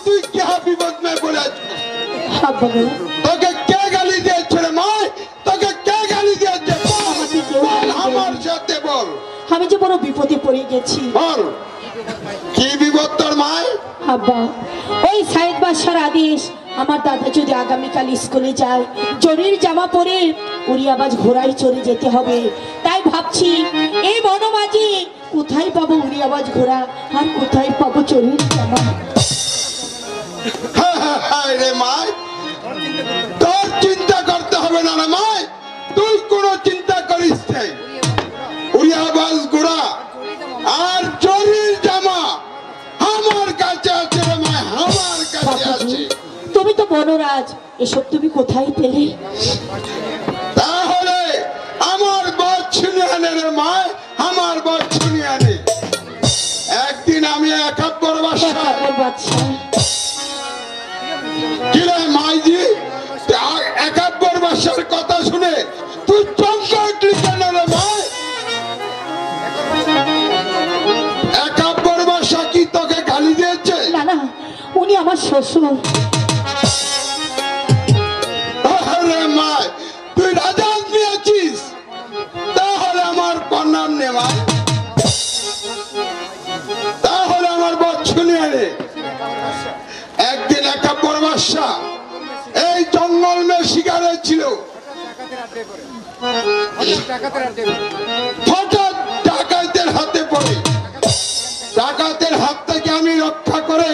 তুই क्या विपद में बोला আব্বা গো, তোকে কে গালি দিয়েছে রে মা? তোকে কে গালি দিয়েছে? বল আমার সাথে বল। আমি যে বড় বিপদে পড়ে গেছি। বল কি বিপদ তোর মা? আব্বা, ওই সাইদ বাদশার আদেশ, আমার দাদা যদি আগামীকাল স্কুলে যায় জরির জামা পরে উড়িয়াবাজ ঘোড়ায় চড়ে যেতে হবে। তাই ভাবছি এই বনমাঝি কোথায় পাবো উড়িয়াবাজ ঘোড়া আর কোথায় পাবো চরির জামা। হায় রে মা, তোর চিন্তা করতে হবে না রে মা, তুই কোনো চিন্তা করিস না। উড়িয়াবাজ ঘোড়া আর চরির জামা আমার কাছে আছে রে মা, আমার কাছে আছে। তুমি তো বনরাজ, এসব তুমি কোথায় পেলে? তাহলে আমার বাদ ছিনিয়ে আনে রে মা, আমার বাদ ছিনিয়ে আনে। একদিন আমি একাব্বর বাদশা কি রে মাইজি, একাব্বর বাদশার কথা শুনে তুই চমকে উঠলি কেন রে মা? একাব্বর বাদশা কি তোকে গালি দিয়েছে? না না, উনি আমার শ্বশুর। আরে মা, তুই রাজা আদমি আছিস, তাহলে আমার প্রণাম নে মা, তাহলে আমার বচ্ছনি আনে। একদিন একাব্বর বাদশা এই জঙ্গল মে শিকারে ছিল, হঠাৎ ডাকাতের হাতে পড়ে। ডাকাতের হাত থেকে আমি রক্ষা করে